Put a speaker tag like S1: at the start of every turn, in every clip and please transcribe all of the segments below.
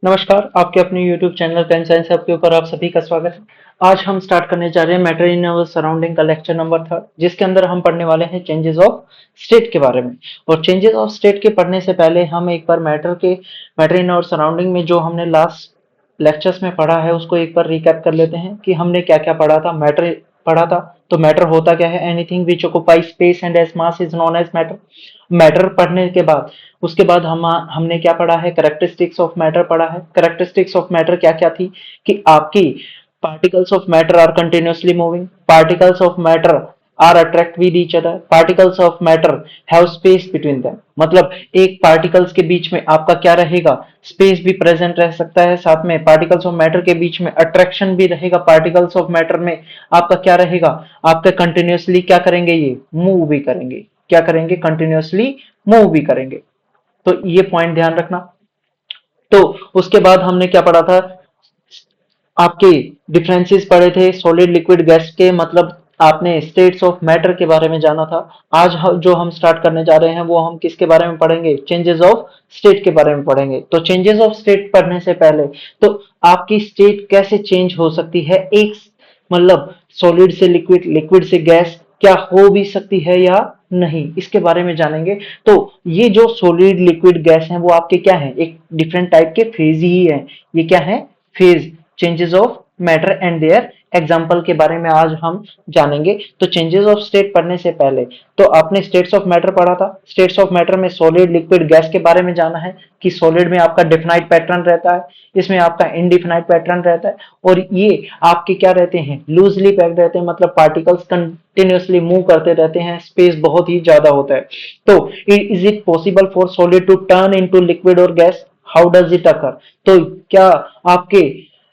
S1: नमस्कार, आपके अपने YouTube channel Pen Science Hub के ऊपर आप सभी का स्वागत है। आज हम स्टार्ट करने जा रहे हैं मैटर इन अवर सराउंडिंग का लेक्चर नंबर 3, जिसके अंदर हम पढ़ने वाले हैं चेंजेस ऑफ स्टेट के बारे में। और चेंजेस ऑफ स्टेट के पढ़ने से पहले हम एक बार मैटर इन अवर सराउंडिंग में जो हमने लास्ट लेक्चर्स में पढ़ा है उसको एक बार रिकैप कर लेते हैं कि हमने क्या-क्या पढ़ा था। मैटर पढ़ा था, तो मैटर होता क्या है? Anything which occupy space and as mass is known as matter. Matter पढ़ने के बाद उसके बाद हमने क्या पढ़ा है? कैरेक्टरिस्टिक्स ऑफ मैटर पढ़ा है। कैरेक्टरिस्टिक्स ऑफ मैटर क्या क्या थी कि आपकी particles of matter are continuously moving, particles of matter are attract with each other, particles of matter have space between them. मतलब एक पार्टिकल्स के बीच में आपका क्या रहेगा? स्पेस भी प्रेजेंट रह सकता है, साथ में पार्टिकल्स ऑफ मैटर के बीच में अट्रैक्शन भी रहेगा। पार्टिकल्स ऑफ मैटर में आपका क्या रहेगा? आपका कंटिन्यूअसली क्या करेंगे? ये मूव भी करेंगे। क्या करेंगे? कंटिन्यूअसली मूव भी करेंगे। तो ये पॉइंट ध्यान रखना। तो उसके बाद हमने क्या पढ़ा था? आपके डिफरेंसेस पढ़े थे सॉलिड लिक्विड गैस के, मतलब आपने स्टेट्स ऑफ मैटर के बारे में जाना था। आज जो हम स्टार्ट करने जा रहे हैं वो हम किसके बारे में पढ़ेंगे? चेंजेस ऑफ स्टेट के बारे में पढ़ेंगे। तो चेंजेस ऑफ स्टेट पढ़ने से पहले तो आपकी स्टेट कैसे चेंज हो सकती है, एक मतलब सॉलिड से लिक्विड, लिक्विड से गैस, क्या हो भी सकती है या नहीं, इसके बारे में जानेंगे। तो ये जो सॉलिड लिक्विड गैस है वो आपके क्या है? एक डिफरेंट टाइप के फेज ही है। ये क्या है? Phase. Changes of matter and their example के बारे में आज हम जानेंगे। तो चेंजेस ऑफ स्टेट पढ़ने से पहले तो आपने स्टेट्स ऑफ मैटर पढ़ा था। स्टेट्स ऑफ मैटर में सॉलिड लिक्विड गैस के बारे में जाना है कि सॉलिड में आपका डिफिनाइट पैटर्न रहता है, इसमें आपका इनडिफिनाइट पैटर्न रहता है, और ये आपके क्या रहते हैं? लूजली पैक्ड रहते हैं, मतलब पार्टिकल्स कंटिन्यूअसली मूव करते रहते हैं, स्पेस बहुत ही ज्यादा होता है। तो is it possible for solid to turn into liquid और gas? How does it occur? तो क्या आपके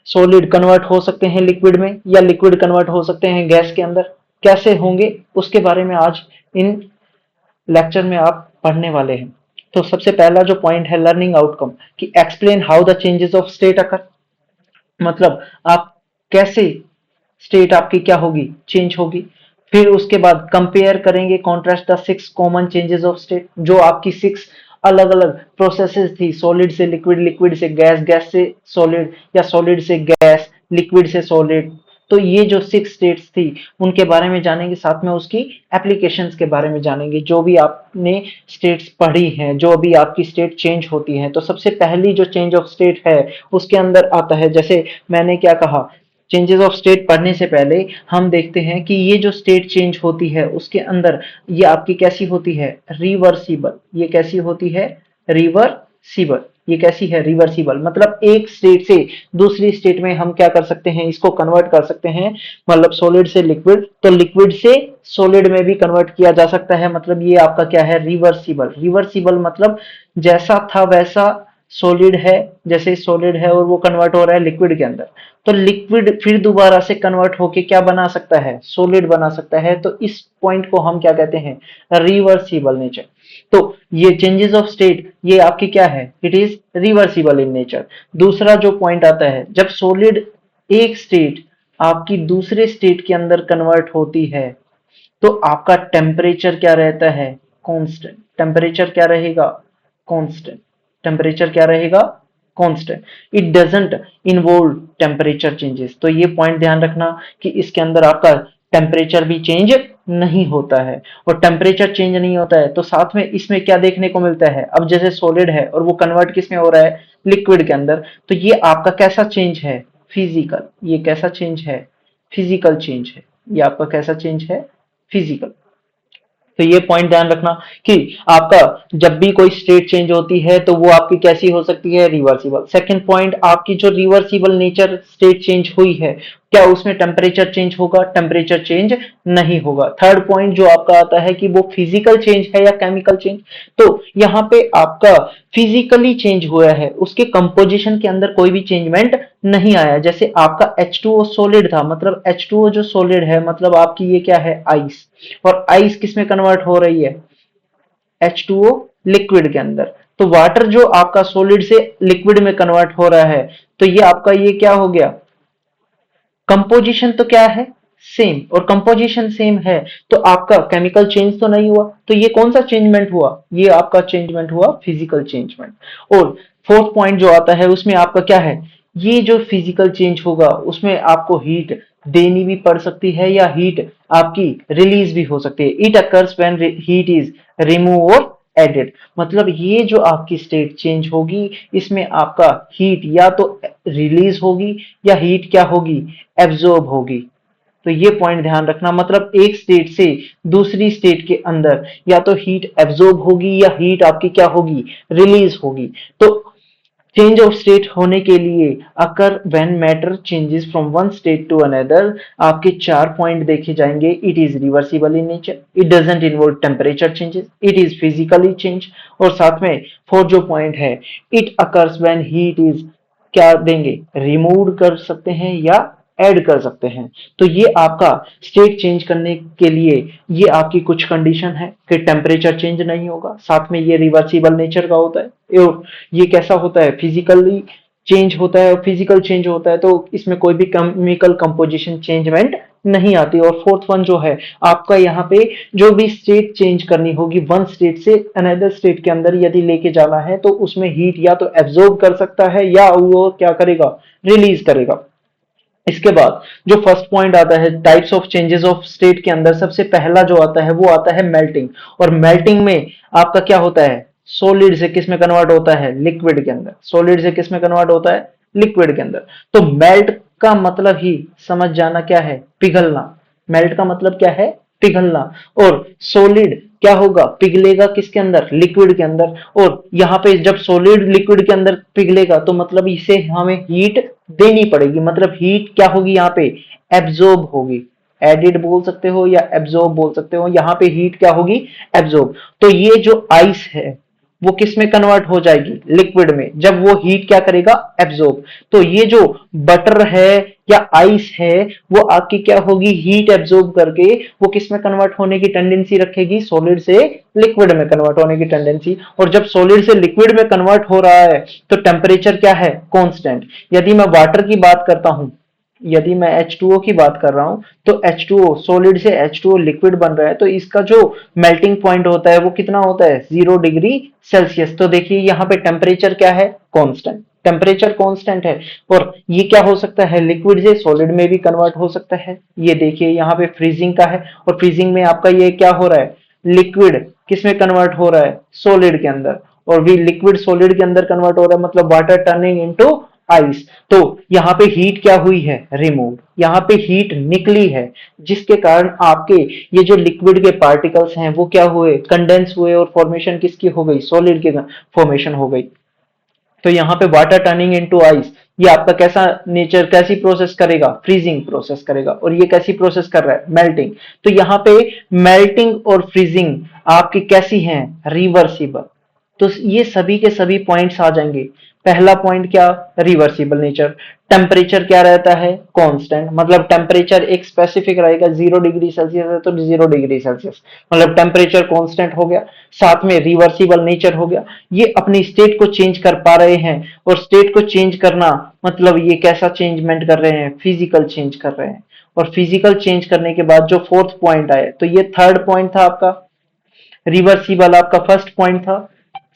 S1: सॉलिड कन्वर्ट हो सकते हैं लिक्विड में, या लिक्विड कन्वर्ट हो सकते हैं गैस के अंदर? कैसे होंगे उसके बारे में आज इन लेक्चर में आप पढ़ने वाले हैं। तो सबसे पहला जो पॉइंट है लर्निंग आउटकम, कि explain how the changes of state occur. मतलब आप कैसे स्टेट आपकी क्या होगी? चेंज होगी। फिर उसके बाद कंपेयर करेंगे, contrast the 6 common changes of state, जो आपकी 6 अलग अलग प्रोसेसेस थी, सॉलिड से लिक्विड, लिक्विड से गैस, गैस से सॉलिड, या सॉलिड से गैस, लिक्विड से सॉलिड। तो ये जो 6 स्टेट्स थी उनके बारे में जानेंगे, साथ में उसकी एप्लीकेशंस के बारे में जानेंगे, जो भी आपने स्टेट्स पढ़ी हैं, जो अभी आपकी स्टेट चेंज होती है। तो सबसे पहली जो चेंज ऑफ स्टेट है उसके अंदर आता है, जैसे मैंने क्या कहा, चेंजेस ऑफ स्टेट पढ़ने से पहले हम देखते हैं कि ये जो स्टेट चेंज होती है उसके अंदर ये आपकी कैसी होती है? रिवर्सिबल। ये कैसी होती है? रिवर्सिबल। ये कैसी है? रिवर्सिबल। मतलब एक स्टेट से दूसरी स्टेट में हम क्या कर सकते हैं? इसको कन्वर्ट कर सकते हैं। मतलब सॉलिड से लिक्विड, तो लिक्विड से सॉलिड में भी कन्वर्ट किया जा सकता है। मतलब ये आपका क्या है? रिवर्सिबल। रिवर्सिबल मतलब जैसा था वैसा सॉलिड है, जैसे सॉलिड है और वो कन्वर्ट हो रहा है लिक्विड के अंदर, तो लिक्विड फिर दोबारा से कन्वर्ट होके क्या बना सकता है? सॉलिड बना सकता है। तो इस पॉइंट को हम क्या कहते हैं? Reversible nature. तो ये चेंजेस ऑफ स्टेट ये आपकी क्या है? It is reversible in nature. दूसरा जो पॉइंट आता है, जब सॉलिड एक स्टेट आपकी दूसरे स्टेट के अंदर कन्वर्ट होती है तो आपका टेम्परेचर क्या रहता है? कांस्टेंट। टेम्परेचर क्या रहेगा? कांस्टेंट। टेम्परेचर क्या रहेगा? Constant. It doesn't involve temperature changes. तो ये पॉइंट ध्यान रखना कि इसके अंदर आपका टेम्परेचर भी चेंज नहीं होता है। और टेम्परेचर चेंज नहीं होता है तो साथ में इसमें क्या देखने को मिलता है? अब जैसे सॉलिड है और वो कन्वर्ट किस में हो रहा है? लिक्विड के अंदर। तो ये आपका कैसा चेंज है? फिजिकल। ये कैसा चेंज है? फिजिकल चेंज है। ये आपका कैसा चेंज है? फिजिकल। तो ये पॉइंट ध्यान रखना कि आपका जब भी कोई स्टेट चेंज होती है तो वो आपकी कैसी हो सकती है? रिवर्सिबल। सेकंड पॉइंट, आपकी जो रिवर्सिबल नेचर स्टेट चेंज हुई है, क्या उसमें टेम्परेचर चेंज होगा? टेम्परेचर चेंज नहीं होगा। थर्ड पॉइंट जो आपका आता है कि वो फिजिकल चेंज है या केमिकल चेंज। तो यहाँ पे आपका फिजिकली चेंज हुआ है, उसके कंपोजिशन के अंदर कोई भी चेंजमेंट नहीं आया। जैसे आपका H2O सॉलिड था, मतलब H2O जो सॉलिड है मतलब आपकी ये क्या है? आइस। और आइस किस में कन्वर्ट हो रही है? H2O लिक्विड के अंदर। तो वाटर जो आपका सॉलिड से लिक्विड में कन्वर्ट हो रहा है, तो ये आपका ये क्या हो गया? कंपोजिशन तो क्या है? सेम। और कंपोजिशन सेम है तो आपका केमिकल चेंज तो नहीं हुआ। तो ये कौन सा चेंजमेंट हुआ? ये आपका चेंजमेंट हुआ फिजिकल चेंजमेंट। और फोर्थ पॉइंट जो आता है उसमें आपका क्या है, ये जो फिजिकल चेंज होगा उसमें आपको हीट देनी भी पड़ सकती है या हीट आपकी रिलीज भी हो सकती है। It occurs when heat is remove और एडेड, मतलब ये जो आपकी स्टेट चेंज होगी इसमें आपका हीट या तो रिलीज होगी या हीट क्या होगी, एब्जॉर्ब होगी। तो ये पॉइंट ध्यान रखना, मतलब एक स्टेट से दूसरी स्टेट के अंदर या तो हीट एब्जॉर्ब होगी या हीट आपकी क्या होगी, रिलीज होगी। तो चेंज ऑफ स्टेट होने के लिए occur when matter changes from one state to another, आपके चार पॉइंट देखे जाएंगे। It is reversible in nature, it doesn't involve temperature changes, it is physically change, और साथ में फोर्थ जो पॉइंट है, it occurs when heat is क्या देंगे, रिमूव कर सकते हैं या ऐड कर सकते हैं। तो ये आपका स्टेट चेंज करने के लिए ये आपकी कुछ कंडीशन है कि टेम्परेचर चेंज नहीं होगा, साथ में ये रिवर्सिबल नेचर का होता है, और ये कैसा होता है, फिजिकली चेंज होता है, और फिजिकल चेंज होता है तो इसमें कोई भी केमिकल कंपोजिशन चेंजमेंट नहीं आती। और फोर्थ वन जो है आपका यहाँ पे जो भी स्टेट चेंज करनी होगी वन स्टेट से अनदर स्टेट के अंदर यदि लेके जाना है तो उसमें हीट या तो एब्जॉर्ब कर सकता है या वो क्या करेगा, रिलीज करेगा। इसके बाद जो फर्स्ट पॉइंट आता है types of changes of state के अंदर, सबसे पहला जो आता है वो आता है मेल्टिंग। और मेल्टिंग में आपका क्या होता है, सॉलिड से किस में कन्वर्ट होता है, लिक्विड के अंदर। सॉलिड से किस में कन्वर्ट होता है, लिक्विड के अंदर। तो मेल्ट का मतलब ही समझ जाना क्या है, पिघलना। मेल्ट का मतलब क्या है, पिघलना। और सॉलिड क्या होगा, पिघलेगा किसके अंदर, लिक्विड के अंदर। और यहाँ पे जब सॉलिड लिक्विड के अंदर पिघलेगा तो मतलब इसे हमें हीट देनी पड़ेगी, मतलब हीट क्या होगी यहाँ पे, एब्जॉर्ब होगी। एडिड बोल सकते हो या एब्जॉर्ब बोल सकते हो, यहाँ पे हीट क्या होगी, एब्जॉर्ब। तो ये जो आइस है वो किस में कन्वर्ट हो जाएगी, लिक्विड में, जब वो हीट क्या करेगा, एब्जॉर्ब। तो ये जो बटर है या आइस है वो आपकी क्या होगी, हीट एब्जॉर्ब करके वो किस में कन्वर्ट होने की टेंडेंसी रखेगी, सॉलिड से लिक्विड में कन्वर्ट होने की टेंडेंसी। और जब सॉलिड से लिक्विड में कन्वर्ट हो रहा है तो टेम्परेचर क्या है, कांस्टेंट। यदि मैं वाटर की बात करता हूं, यदि मैं H2O की बात कर रहा हूं तो H2O सॉलिड से H2O लिक्विड बन रहा है तो इसका जो मेल्टिंग पॉइंट होता है वो कितना होता है, 0 डिग्री सेल्सियस। तो देखिए यहाँ पे टेम्परेचर क्या है, कांस्टेंट, टेम्परेचर कांस्टेंट है। और ये क्या हो सकता है, लिक्विड से सॉलिड में भी कन्वर्ट हो सकता है। ये देखिए यहाँ पे फ्रीजिंग का है, और फ्रीजिंग में आपका ये क्या हो रहा है, लिक्विड किस में कन्वर्ट हो रहा है, सॉलिड के अंदर। और भी लिक्विड सॉलिड के अंदर कन्वर्ट हो रहा है, मतलब वाटर टर्निंग इनटू आइस। तो यहाँ पे हीट क्या हुई है, रिमूव, यहाँ पे हीट निकली है, जिसके कारण आपके ये जो लिक्विड के पार्टिकल्स हैं वो क्या हुए, कंडेंस हुए, और फॉर्मेशन किसकी हो गई, सॉलिड की फॉर्मेशन हो गई। तो यहाँ पे वाटर टर्निंग इनटू आइस, ये आपका कैसा नेचर, कैसी प्रोसेस करेगा, फ्रीजिंग प्रोसेस करेगा। और ये कैसी प्रोसेस कर रहा है, मेल्टिंग। तो यहाँ पे मेल्टिंग और फ्रीजिंग आपकी कैसी हैं, रिवर्सिबल। तो ये सभी के सभी पॉइंट्स आ जाएंगे। पहला पॉइंट क्या, रिवर्सिबल नेचर। टेम्परेचर क्या रहता है, कांस्टेंट, मतलब टेम्परेचर एक स्पेसिफिक रहेगा, 0 डिग्री सेल्सियस है तो 0 डिग्री सेल्सियस, मतलब टेम्परेचर कांस्टेंट हो गया। साथ में रिवर्सिबल नेचर हो गया, ये अपनी स्टेट को चेंज कर पा रहे हैं। और स्टेट को चेंज करना मतलब ये कैसा चेंजमेंट कर रहे हैं, फिजिकल चेंज कर रहे हैं। और फिजिकल चेंज करने के बाद जो फोर्थ पॉइंट आए, तो ये थर्ड पॉइंट था आपका, रिवर्सिबल आपका फर्स्ट पॉइंट था।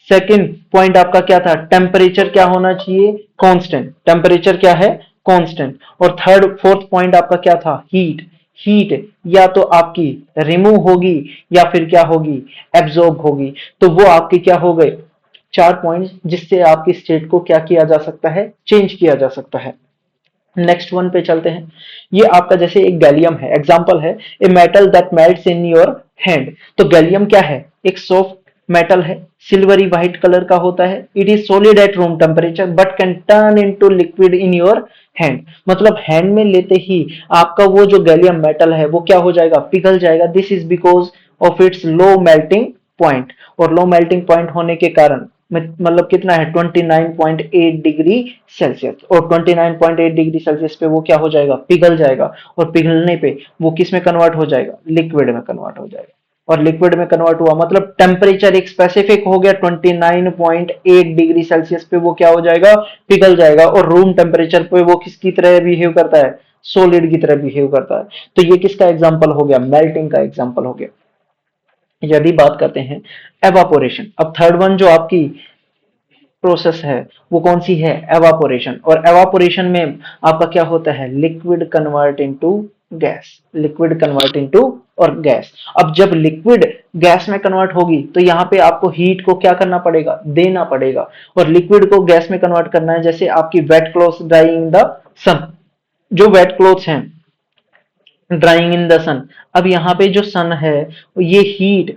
S1: सेकंड पॉइंट आपका क्या था, टेम्परेचर क्या होना चाहिए, कांस्टेंट, टेम्परेचर क्या है, कांस्टेंट। और थर्ड फोर्थ पॉइंट आपका क्या था, हीट। हीट या तो आपकी रिमूव होगी या फिर क्या होगी, एब्जॉर्ब होगी। तो वो आपके क्या हो गए, चार पॉइंट्स, जिससे आपकी स्टेट को क्या किया जा सकता है, चेंज किया जा सकता है। नेक्स्ट वन पे चलते हैं। ये आपका जैसे एक गैलियम है, एग्जांपल है, a metal that melts in your hand. तो गैलियम क्या है, एक सॉफ्ट मेटल है, सिल्वरी व्हाइट कलर का होता है। It is solid at room temperature but can turn into liquid in your hand, मतलब हैंड में लेते ही आपका वो जो गैलियम मेटल है वो क्या हो जाएगा, पिघल जाएगा। This is because of its low melting point. और लो मेल्टिंग पॉइंट होने के कारण मतलब कितना है, 29.8 डिग्री सेल्सियस। और 29.8 डिग्री सेल्सियस पे वो क्या हो जाएगा, पिघल जाएगा। और पिघलने पे वो किस में कन्वर्ट हो जाएगा, लिक्विड में कन्वर्ट हो जाएगा। और लिक्विड में कन्वर्ट हुआ मतलब टेम्परेचर एक स्पेसिफिक हो गया, 29.8 डिग्री सेल्सियस पे वो क्या हो जाएगा, पिघल जाएगा। और रूम टेम्परेचर पे वो किसकी तरह बिहेव करता है, सॉलिड की तरह बिहेव करता है। तो ये किसका एग्जाम्पल हो गया, मेल्टिंग का एग्जाम्पल हो गया। यदि बात करते हैं एवापोरेशन, अब थर्ड वन जो आपकी प्रोसेस है वो कौन सी है, एवापोरेशन। और एवापोरेशन में आपका क्या होता है, liquid convert into gas, liquid convert into और गैस। अब जब लिक्विड गैस में कन्वर्ट होगी तो यहाँ पे आपको हीट को क्या करना पड़ेगा, देना पड़ेगा। और लिक्विड को गैस में कन्वर्ट करना है, जैसे आपकी wet clothes drying in the sun, जो वेट क्लॉथ्स हैं ड्राइंग इन द सन। अब यहाँ पे जो सन है ये हीट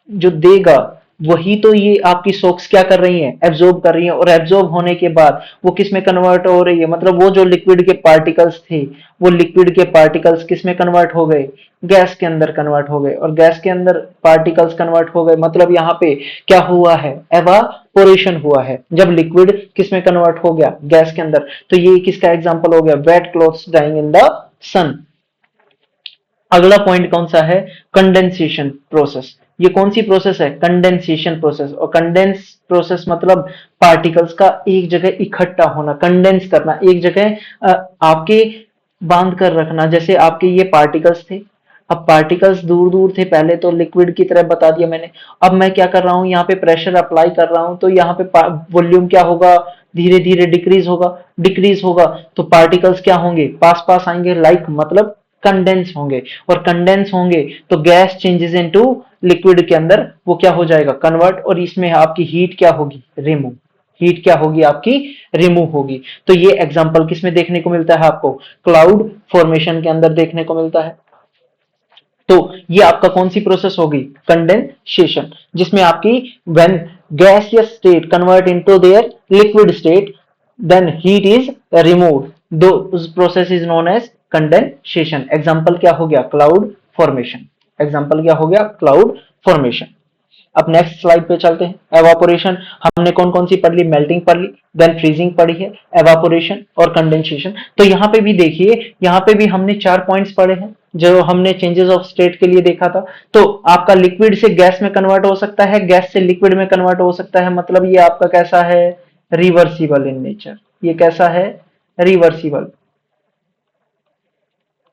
S1: जो देगा वही तो ये आपकी सॉक्स क्या कर रही हैं, एब्जॉर्ब कर रही हैं। और एब्जॉर्ब होने के बाद वो किस में कन्वर्ट हो रही है, मतलब वो जो लिक्विड के पार्टिकल्स थे वो लिक्विड के पार्टिकल्स किस में कन्वर्ट हो गए, गैस के अंदर कन्वर्ट हो गए। और गैस के अंदर पार्टिकल्स कन्वर्ट हो गए, मतलब यहाँ पे क्या हुआ है, एवापोरेशन हुआ है। जब लिक्विड किस में कन्वर्ट हो गया, गैस के अंदर। तो ये किसका एग्जाम्पल हो गया, wet clothes drying in the sun. अगला पॉइंट कौन सा है, कंडेंसेशन प्रोसेस। ये कौन सी प्रोसेस है, कंडेंसेशन प्रोसेस। और कंडेंस प्रोसेस मतलब पार्टिकल्स का एक जगह इकट्ठा होना, कंडेंस करना, एक जगह आपके बांध कर रखना। जैसे आपके ये पार्टिकल्स थे, अब पार्टिकल्स दूर दूर थे, पहले तो लिक्विड की तरह बता दिया मैंने। अब मैं क्या कर रहा हूं, यहाँ पे प्रेशर अप्लाई कर रहा हूं तो यहाँ पे वॉल्यूम क्या होगा, धीरे धीरे डिक्रीज होगा, डिक्रीज होगा तो पार्टिकल्स क्या होंगे, पास पास आएंगे, लाइक मतलब कंडेंस होंगे। और कंडेंस होंगे तो गैस चेंजेस इनटू लिक्विड के अंदर वो क्या हो जाएगा, कन्वर्ट। और इसमें आपकी हीट क्या होगी, रिमूव, हीट क्या होगी आपकी, रिमूव होगी। तो ये एग्जांपल किसमें देखने को मिलता है आपको, क्लाउड फॉर्मेशन के अंदर देखने को मिलता है। तो ये आपका कौन सी प्रोसेस होगी, कंडेंसेशन, जिसमें आपकी when gaseous state convert into their liquid state then heat is removed, those process is known as condensation। Example क्या हो गया, क्लाउड फॉर्मेशन, एग्जाम्पल क्या हो गया, क्लाउड फॉर्मेशन। अब नेक्स्ट स्लाइड पे चलते हैं। एवापोरेशन हमने कौन कौन सी पढ़ ली, मेल्टिंग पढ़ ली, देन फ्रीजिंग पढ़ी है, एवापोरेशन और कंडेंसेशन। तो यहाँ पे भी देखिए, यहाँ पे भी हमने 4 पॉइंट्स पढ़े हैं जो हमने चेंजेस ऑफ स्टेट के लिए देखा था। तो आपका लिक्विड से गैस में कन्वर्ट हो सकता है, गैस से लिक्विड में कन्वर्ट हो सकता है, मतलब ये आपका कैसा है, रिवर्सिबल इन नेचर। ये कैसा है, रिवर्सिबल,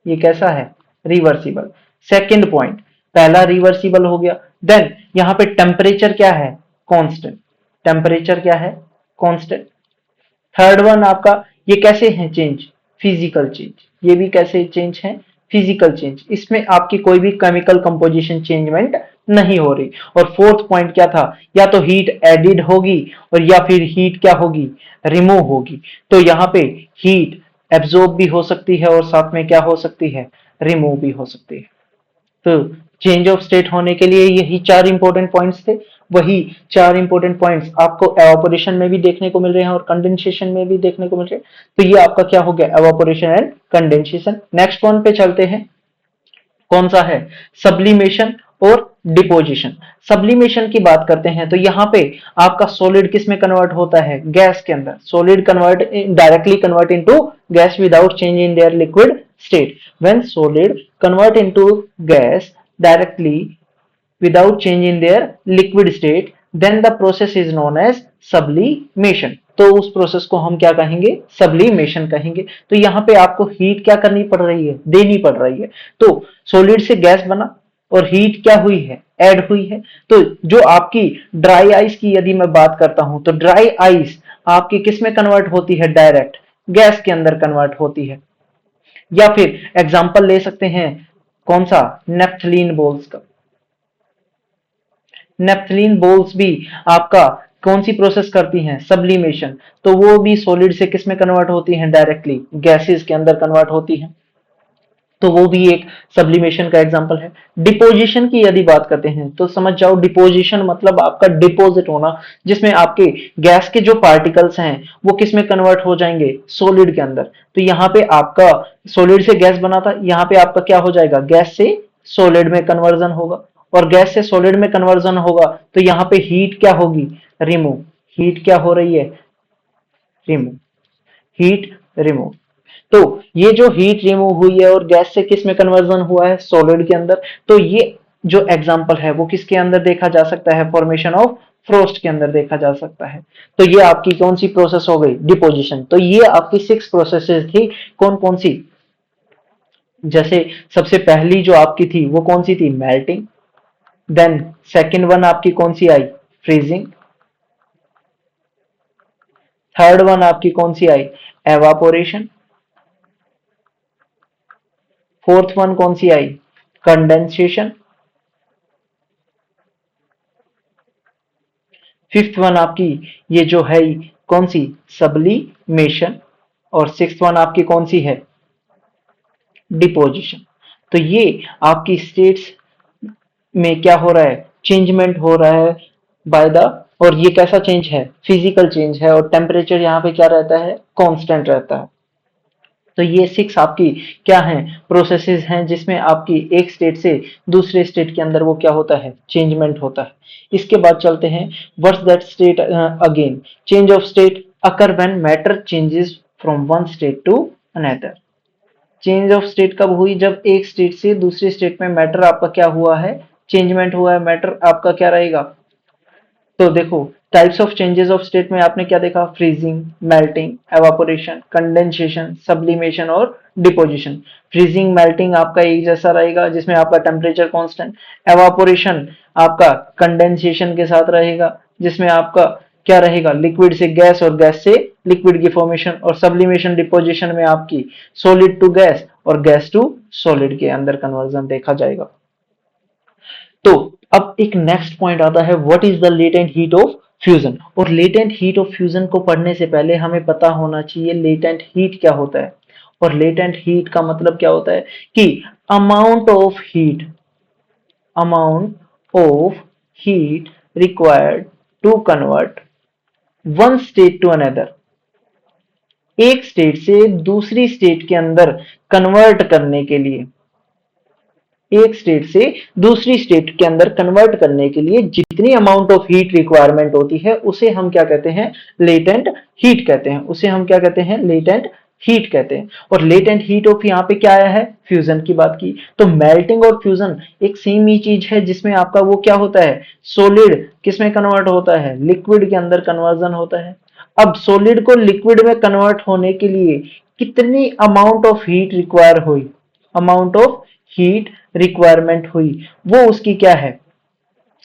S1: ये कैसा है, रिवर्सिबल। सेकंड पॉइंट, पहला रिवर्सिबल हो गया। देन यहां पे टेम्परेचर क्या है, कांस्टेंट, टेम्परेचर क्या है, कांस्टेंट। थर्ड वन आपका, ये कैसे है चेंज, फिजिकल चेंज, ये भी कैसे चेंज है, फिजिकल चेंज, इसमें आपकी कोई भी केमिकल कंपोजिशन चेंजमेंट नहीं हो रही। और फोर्थ पॉइंट क्या था, या तो हीट एडिड होगी और या फिर हीट क्या होगी, रिमूव होगी। तो यहाँ पे हीट एब्जॉर्ब भी हो सकती है और साथ में क्या हो सकती है, रिमूव भी हो सकती है। तो चेंज ऑफ स्टेट होने के लिए यही 4 इंपॉर्टेंट पॉइंट्स थे। वही 4 इंपॉर्टेंट पॉइंट्स आपको एवापोरेशन में भी देखने को मिल रहे हैं और कंडेंसेशन में भी देखने को मिल रहे हैं। तो ये आपका क्या हो गया, evaporation and condensation. Next one पे चलते हैं, कौन सा है, सब्लिमेशन और डिपोजिशन। सब्लिमेशन की बात करते हैं तो यहाँ पे आपका सॉलिड किस में कन्वर्ट होता है, गैस के अंदर। Solid convert directly convert into gas without change in their liquid state। When solid convert into gas directly without change in their liquid state, then the process is known as sublimation। तो उस process को हम क्या कहेंगे, sublimation कहेंगे। तो यहाँ पे आपको हीट क्या करनी पड़ रही है, देनी पड़ रही है। तो सॉलिड से गैस बना और हीट क्या हुई है, ऐड हुई है। तो जो आपकी ड्राई आइस की यदि मैं बात करता हूं तो ड्राई आइस आपकी किस में कन्वर्ट होती है, डायरेक्ट गैस के अंदर कन्वर्ट होती है। या फिर एग्जाम्पल ले सकते हैं कौन सा, नेफ्थलीन बॉल्स का। नेफ्थलीन बॉल्स भी आपका कौन सी प्रोसेस करती हैं, सब्लिमेशन। तो वो भी सॉलिड से किस में कन्वर्ट होती हैं, डायरेक्टली गैसेस के अंदर कन्वर्ट होती हैं। तो वो भी एक सब्लिमेशन का एग्जांपल है। डिपोजिशन की यदि बात करते हैं तो समझ जाओ, डिपोजिशन मतलब आपका डिपॉजिट होना, जिसमें आपके गैस के जो पार्टिकल्स हैं वो किस में कन्वर्ट हो जाएंगे, सॉलिड के अंदर। तो यहाँ पे आपका सॉलिड से गैस बना था, यहाँ पे आपका क्या हो जाएगा, गैस से सॉलिड में कन्वर्जन होगा। और गैस से सॉलिड में कन्वर्जन होगा तो यहाँ पे हीट क्या होगी, रिमूव। हीट क्या हो रही है, रिमूव, हीट रिमूव। तो ये जो हीट रिमूव हुई है और गैस से किस में कन्वर्जन हुआ है, सॉलिड के अंदर। तो ये जो एग्जांपल है वो किसके अंदर देखा जा सकता है, फॉर्मेशन ऑफ फ्रोस्ट के अंदर देखा जा सकता है। तो ये आपकी कौन सी प्रोसेस हो गई, डिपोजिशन। तो ये आपकी 6 प्रोसेसेस थी, कौन कौन सी, जैसे सबसे पहली जो आपकी थी वो कौन सी थी, मेल्टिंग। देन सेकंड वन आपकी कौन सी आई, फ्रीजिंग। थर्ड वन आपकी कौन सी आई, एवापोरेशन। फोर्थ वन कौन सी आई, कंडेंसेशन। फिफ्थ वन आपकी ये जो है कौन सी, सब्लिमेशन। और सिक्स्थ वन आपकी कौन सी है, डिपोजिशन। तो ये आपकी स्टेट्स में क्या हो रहा है, चेंजमेंट हो रहा है बाय द, और ये कैसा चेंज है, फिजिकल चेंज है, और टेम्परेचर यहाँ पे क्या रहता है, कांस्टेंट रहता है। तो ये सिक्स आपकी क्या है, प्रोसेसेस हैं जिसमें आपकी एक स्टेट से दूसरे स्टेट के अंदर वो क्या होता है, चेंजमेंट होता है। इसके बाद चलते हैं, what's that state again, change of state occur when matter changes from one state to another. Change of state कब हुई, जब एक स्टेट से दूसरे स्टेट में मैटर आपका क्या हुआ है, चेंजमेंट हुआ है। मैटर आपका क्या रहेगा, तो देखो types of changes of state में आपने क्या देखा, freezing, melting, evaporation, condensation, sublimation और डिपोजिशन। फ्रीजिंग मेल्टिंग आपका एक जैसा रहेगा जिसमें आपका टेम्परेचर कांस्टेंट। एवापोरेशन आपका कंडेंसेशन के साथ रहेगा जिसमें आपका क्या रहेगा, लिक्विड से गैस और गैस से लिक्विड की फॉर्मेशन। और सब्लिमेशन डिपोजिशन में आपकी सॉलिड टू गैस और गैस टू सॉलिड के अंदर कन्वर्जन देखा जाएगा। तो अब एक नेक्स्ट पॉइंट आता है, what is the latent heat of fusion. और लेटेंट हीट ऑफ फ्यूजन को पढ़ने से पहले हमें पता होना चाहिए लेटेंट हीट क्या होता है। और लेटेंट हीट का मतलब क्या होता है कि amount of heat, amount of heat required to convert one state to another, एक स्टेट से दूसरी स्टेट के अंदर कन्वर्ट करने के लिए, एक स्टेट से दूसरी स्टेट के अंदर कन्वर्ट करने के लिए जितनी अमाउंट ऑफ हीट रिक्वायरमेंट होती है उसे हम क्या कहते हैं, लेटेंट हीट कहते हैं। उसे हम क्या कहते हैं, लेटेंट हीट कहते हैं। और लेटेंट हीट ऑफ यहाँ पे क्या आया है, फ्यूजन की बात की। तो मेल्टिंग और फ्यूजन एक सेम ही चीज है जिसमें आपका वो क्या होता है, सोलिड किसमें कन्वर्ट होता है, लिक्विड के अंदर कन्वर्जन होता है। अब सॉलिड को लिक्विड में कन्वर्ट होने के लिए कितनी अमाउंट ऑफ हीट रिक्वायर हुई, अमाउंट ऑफ हीट रिक्वायरमेंट हुई, वो उसकी क्या है,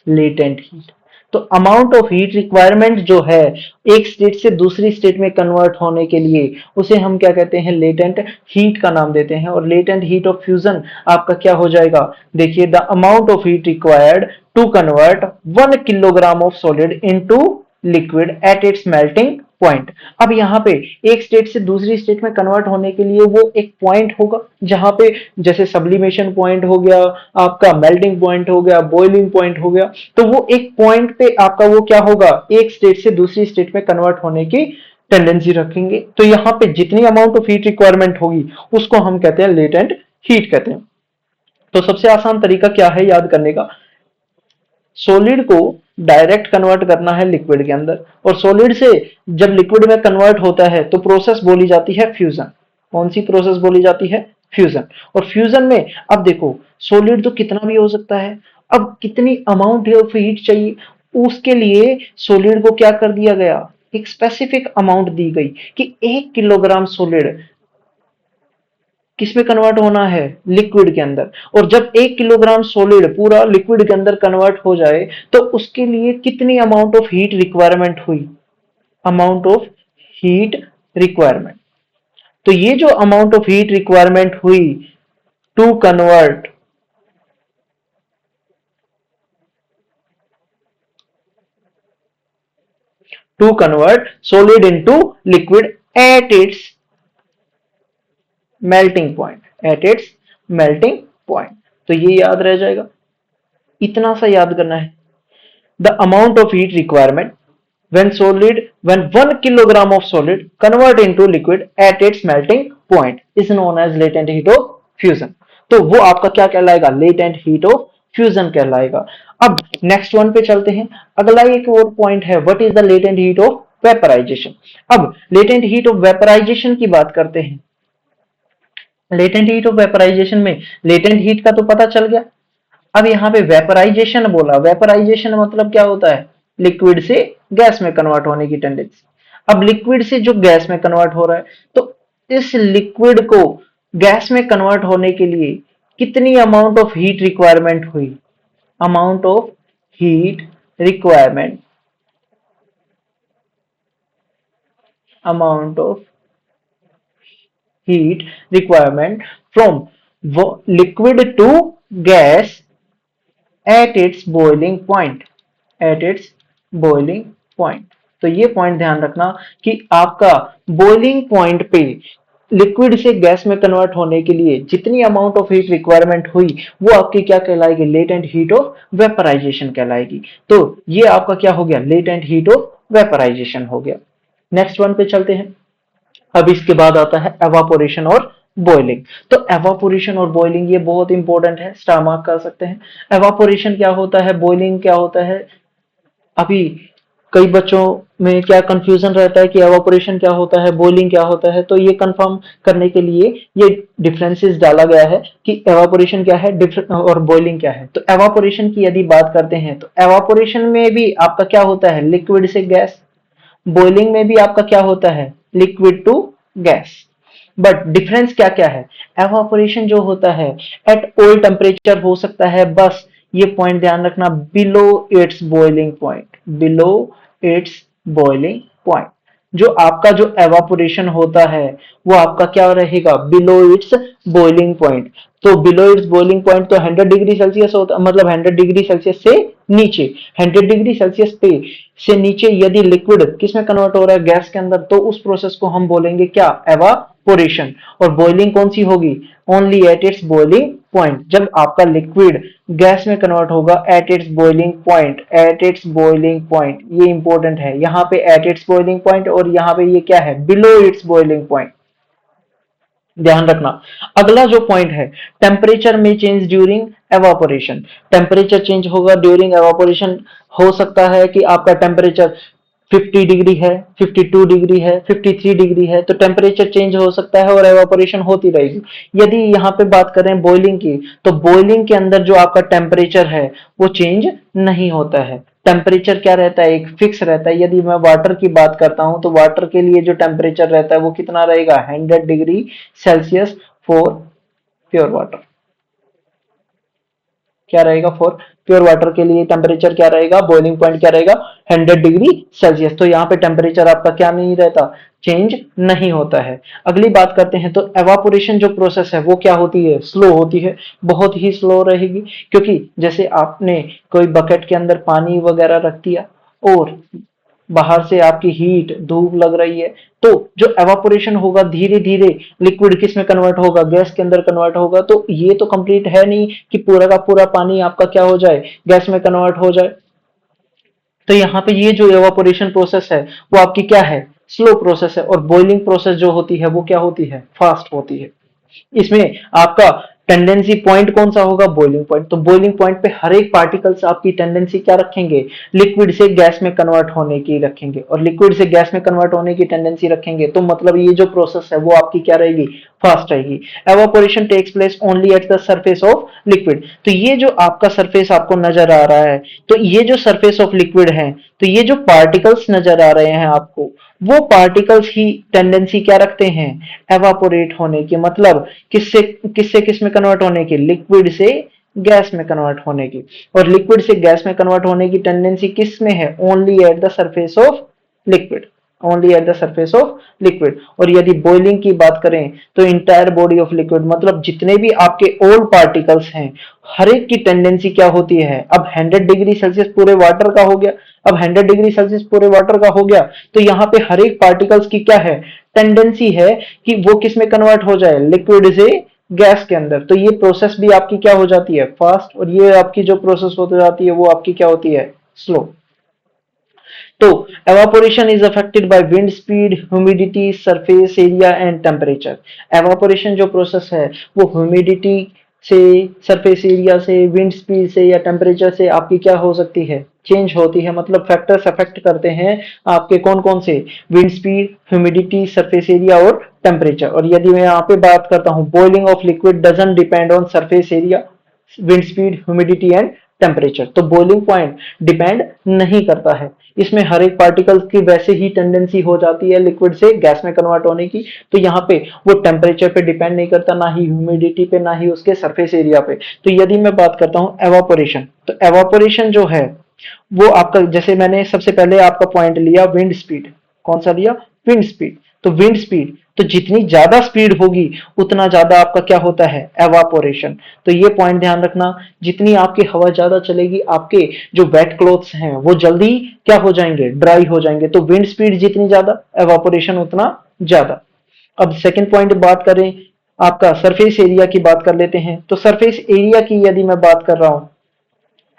S1: लेटेंट हीट। तो अमाउंट ऑफ हीट रिक्वायरमेंट जो है एक स्टेट से दूसरी स्टेट में कन्वर्ट होने के लिए उसे हम क्या कहते हैं, लेटेंट हीट का नाम देते हैं। और लेटेंट हीट ऑफ फ्यूजन आपका क्या हो जाएगा, देखिए the amount of heat required to convert 1 kilogram of solid into liquid at its melting point. अब यहाँ पे एक स्टेट से दूसरी स्टेट में कन्वर्ट होने के लिए वो एक पॉइंट होगा जहां पे, जैसे सब्लिमेशन पॉइंट हो गया, आपका मेल्टिंग पॉइंट हो गया, बॉइलिंग पॉइंट हो गया। तो वो एक पॉइंट पे आपका वो क्या होगा, एक स्टेट से दूसरी स्टेट में कन्वर्ट होने की टेंडेंसी रखेंगे। तो यहाँ पे जितनी अमाउंट ऑफ हीट रिक्वायरमेंट होगी उसको हम कहते हैं लेटेंट हीट कहते हैं। तो सबसे आसान तरीका क्या है याद करने का, सॉलिड को डायरेक्ट कन्वर्ट करना है लिक्विड के अंदर, और सॉलिड से जब लिक्विड में कन्वर्ट होता है तो प्रोसेस बोली जाती है फ्यूजन। कौन सी प्रोसेस बोली जाती है, फ्यूजन। और फ्यूजन में अब देखो सॉलिड तो कितना भी हो सकता है, अब कितनी अमाउंट ऑफ हीट चाहिए, उसके लिए सॉलिड को क्या कर दिया गया, एक स्पेसिफिक अमाउंट दी गई कि 1 किलोग्राम सॉलिड किसमें कन्वर्ट होना है, लिक्विड के अंदर। और जब 1 किलोग्राम सॉलिड पूरा लिक्विड के अंदर कन्वर्ट हो जाए तो उसके लिए कितनी अमाउंट ऑफ हीट रिक्वायरमेंट हुई, अमाउंट ऑफ हीट रिक्वायरमेंट। तो ये जो अमाउंट ऑफ हीट रिक्वायरमेंट हुई to convert, to convert solid into liquid at its melting point, at its melting point. तो ये याद रह जाएगा, इतना सा याद करना है, the amount of heat requirement when 1 kilogram of solid convert into liquid at its melting point is known as latent heat of fusion। तो वो आपका क्या कहलाएगा, latent heat of fusion कहलाएगा। अब नेक्स्ट वन पे चलते हैं, अगला एक और पॉइंट है, what is the latent heat of vaporization. अब लेटेंट हीट ऑफ वेपराइजेशन की बात करते हैं। लेटेंट हीट ऑफ वेपराइजेशन में लेटेंट हीट का तो पता चल गया। अब यहाँ पे वेपराइजेशन बोला, वेपराइजेशन मतलब क्या होता है, लिक्विड से गैस में कन्वर्ट होने की टेंडेंसी। अब लिक्विड से जो गैस में कन्वर्ट हो रहा है, तो इस लिक्विड को गैस में कन्वर्ट होने के लिए कितनी अमाउंट ऑफ हीट रिक्वायरमेंट हुई, amount of heat requirement amount of heat requirement from liquid to gas at its boiling point, at its boiling point। तो ये पॉइंट ध्यान रखना कि आपका बॉइलिंग पॉइंट पे लिक्विड से गैस में कन्वर्ट होने के लिए जितनी अमाउंट ऑफ हीट रिक्वायरमेंट हुई वो आपकी क्या कहलाएगी, लेटेंट हीट ऑफ वेपराइजेशन कहलाएगी। तो ये आपका क्या हो गया, लेटेंट हीट ऑफ वेपराइजेशन हो गया। नेक्स्ट वन पे चलते हैं। अब इसके बाद आता है एवापोरेशन और बॉइलिंग। तो एवापोरेशन और बॉइलिंग ये बहुत इंपॉर्टेंट है, स्टार मार्क कर सकते हैं। एवापोरेशन क्या होता है, बॉइलिंग क्या होता है। अभी कई बच्चों में क्या कंफ्यूजन रहता है कि एवापोरेशन क्या होता है, बॉइलिंग क्या होता है। तो ये कंफर्म करने के लिए ये डिफरेंसेस डाला गया है कि एवापोरेशन क्या है और बॉइलिंग क्या है। तो एवापोरेशन की यदि बात करते हैं तो एवापोरेशन में भी आपका क्या होता है, लिक्विड से गैस। बॉइलिंग में भी आपका क्या होता है, liquid to gas. But difference क्या क्या है, एवापोरेशन जो होता है एट ऑल टेम्परेचर हो सकता है, बस ये पॉइंट ध्यान रखना, below it's boiling point, below it's boiling point. जो आपका जो एवापोरेशन होता है वो आपका क्या रहेगा, बिलो इट्स बॉइलिंग पॉइंट। तो बिलो इट्स बॉइलिंग पॉइंट तो 100 डिग्री सेल्सियस होता, मतलब 100 डिग्री सेल्सियस से नीचे, 100 डिग्री सेल्सियस पे से नीचे यदि लिक्विड किस में कन्वर्ट हो रहा है, गैस के अंदर, तो उस प्रोसेस को हम बोलेंगे क्या, एवापोरेशन। और बॉइलिंग कौन सी होगी, only at its boiling point. जब आपका लिक्विड गैस में कन्वर्ट होगा at its boiling point, at it's boiling point, ये इंपॉर्टेंट है। यहाँ पे एट इट्स बॉइलिंग पॉइंट और यहाँ पे ये क्या है, बिलो इट्स बॉइलिंग पॉइंट, ध्यान रखना। अगला जो पॉइंट है, टेम्परेचर में change during evaporation. Temperature change होगा ड्यूरिंग एवापोरेशन। हो सकता है कि आपका टेम्परेचर 50 डिग्री है, 52 डिग्री है, 53 डिग्री है, तो टेम्परेचर चेंज हो सकता है और एवापोरेशन होती रहेगी। यदि यहाँ पे बात करें बॉइलिंग की, तो बॉइलिंग के अंदर जो आपका टेम्परेचर है वो चेंज नहीं होता है। टेम्परेचर क्या रहता है, एक फिक्स रहता है। यदि मैं वाटर की बात करता हूं तो वाटर के लिए जो टेम्परेचर रहता है वो कितना रहेगा, 100 degree Celsius for pure water. क्या रहेगा, फॉर प्योर वाटर के लिए टेम्परेचर क्या रहेगा, बॉइलिंग पॉइंट क्या रहेगा, 100 डिग्री सेल्सियस। तो यहाँ पे टेम्परेचर आपका क्या नहीं रहता, चेंज नहीं होता है। अगली बात करते हैं तो एवापोरेशन जो प्रोसेस है वो क्या होती है, स्लो होती है, बहुत ही स्लो रहेगी। क्योंकि जैसे आपने कोई बकेट के अंदर पानी वगैरह रख दिया और बाहर से आपकी हीट धूप लग रही है, तो जो एवापोरेशन होगा धीरे धीरे लिक्विड किस में कन्वर्ट होगा, गैस के अंदर कन्वर्ट होगा। तो ये तो कंप्लीट है नहीं कि पूरा का पूरा पानी आपका क्या हो जाए, गैस में कन्वर्ट हो जाए। तो यहाँ पे ये जो एवापोरेशन प्रोसेस है वो आपकी क्या है, स्लो प्रोसेस है। और बॉइलिंग प्रोसेस जो होती है वो क्या होती है, फास्ट होती है। इसमें आपका टेंडेंसी पॉइंट कौन सा होगा, बॉइलिंग पॉइंट। तो बॉइलिंग पॉइंट पे हर एक पार्टिकल्स आपकी टेंडेंसी क्या रखेंगे, लिक्विड से गैस में कन्वर्ट होने की रखेंगे। और लिक्विड से गैस में कन्वर्ट होने की टेंडेंसी रखेंगे तो मतलब ये जो प्रोसेस है वो आपकी क्या रहेगी, फास्ट रहेगी। Evaporation takes place only at the surface of liquid. तो ये जो आपका सरफेस आपको नजर आ रहा है, तो ये जो सरफेस ऑफ लिक्विड है, तो ये जो पार्टिकल्स नजर आ रहे हैं आपको, वो पार्टिकल्स ही टेंडेंसी क्या रखते हैं, एवापोरेट होने की। मतलब किससे किससे किस में कन्वर्ट होने की, लिक्विड से गैस में कन्वर्ट होने की। और लिक्विड से गैस में कन्वर्ट होने की टेंडेंसी किस में है, only at the surface of liquid, only at the surface of liquid. और यदि बॉइलिंग की बात करें तो इंटायर बॉडी ऑफ लिक्विड, मतलब जितने भी आपके ऑल पार्टिकल्स हैं हर एक की टेंडेंसी क्या होती है। अब 100 डिग्री सेल्सियस पूरे वाटर का हो गया, अब 100 डिग्री सेल्सियस पूरे वाटर का हो गया, तो यहाँ पे हर एक पार्टिकल्स की क्या है, टेंडेंसी है कि वो किस में कन्वर्ट हो जाए, लिक्विड से गैस के अंदर। तो ये प्रोसेस भी आपकी क्या हो जाती है, फास्ट। और ये आपकी जो प्रोसेस हो जाती है वो आपकी क्या होती है, स्लो। तो evaporation is affected by wind speed, humidity, surface area and temperature। evaporation जो प्रोसेस है वो ह्यूमिडिटी से, सरफेस एरिया से, विंड स्पीड से या टेम्परेचर से आपकी क्या हो सकती है, चेंज होती है। मतलब फैक्टर्स अफेक्ट करते हैं आपके कौन कौन से, wind speed, humidity, surface area और टेम्परेचर। और यदि मैं यहाँ पे बात करता हूँ, boiling of liquid doesn't depend on surface area, wind speed, humidity and temperature. तो बॉइलिंग पॉइंट डिपेंड नहीं करता है। इसमें हर एक पार्टिकल की वैसे ही टेंडेंसी हो जाती है लिक्विड से गैस में कन्वर्ट होने की। तो यहाँ पे वो टेम्परेचर पे डिपेंड नहीं करता, ना ही ह्यूमिडिटी पे, ना ही उसके सरफेस एरिया पे। तो यदि मैं बात करता हूँ एवापोरेशन, तो एवापोरेशन जो है वो आपका, जैसे मैंने सबसे पहले आपका पॉइंट लिया विंड स्पीड, कौन सा लिया, विंड स्पीड। तो विंड स्पीड, तो जितनी ज्यादा स्पीड होगी उतना ज्यादा आपका क्या होता है, एवापोरेशन। तो ये पॉइंट ध्यान रखना, जितनी आपकी हवा ज्यादा चलेगी आपके जो वेट क्लॉथ्स हैं वो जल्दी क्या हो जाएंगे, ड्राई हो जाएंगे। तो विंड स्पीड जितनी ज्यादा, एवापोरेशन उतना ज्यादा। अब सेकंड पॉइंट बात करें, आपका सरफेस एरिया की बात कर लेते हैं। तो सरफेस एरिया की यदि मैं बात कर रहा हूं,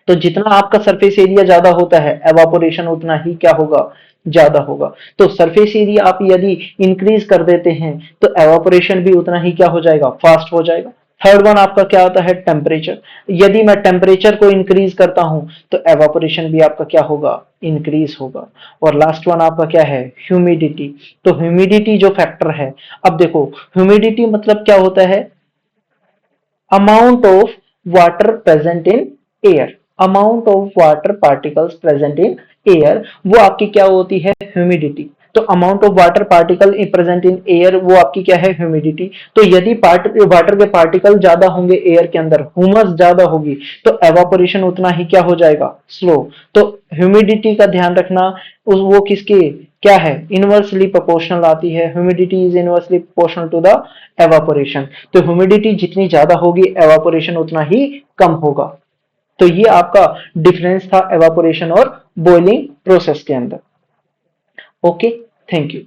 S1: तो जितना आपका सरफेस एरिया ज्यादा होता है एवापोरेशन उतना ही क्या होगा, ज्यादा होगा। तो सरफेस एरिया आप यदि इंक्रीज कर देते हैं तो एवापोरेशन भी उतना ही क्या हो जाएगा, फास्ट हो जाएगा। थर्ड वन आपका क्या आता है, टेम्परेचर। यदि मैं टेम्परेचर को इंक्रीज करता हूं तो एवापोरेशन भी आपका क्या होगा, इंक्रीज होगा। और लास्ट वन आपका क्या है, ह्यूमिडिटी। तो ह्यूमिडिटी जो फैक्टर है, अब देखो ह्यूमिडिटी मतलब क्या होता है, amount of water present in air, amount of water particles present in air, वो आपकी क्या होती है, ह्यूमिडिटी। तो amount of water particle present in air वो आपकी क्या है, ह्यूमिडिटी। तो यदि वाटर के पार्टिकल ज्यादा होंगे एयर के अंदर, ह्यूमस ज्यादा होगी, तो एवापोरेशन उतना ही क्या हो जाएगा, स्लो। तो ह्यूमिडिटी का ध्यान रखना, वो किसके क्या है, इनवर्सली प्रोपोर्शनल आती है। Humidity is inversely proportional to the evaporation. तो ह्यूमिडिटी जितनी ज्यादा होगी एवापोरेशन उतना ही कम होगा। तो ये आपका डिफरेंस था एवापोरेशन और बॉइलिंग प्रोसेस के अंदर। Okay, thank you.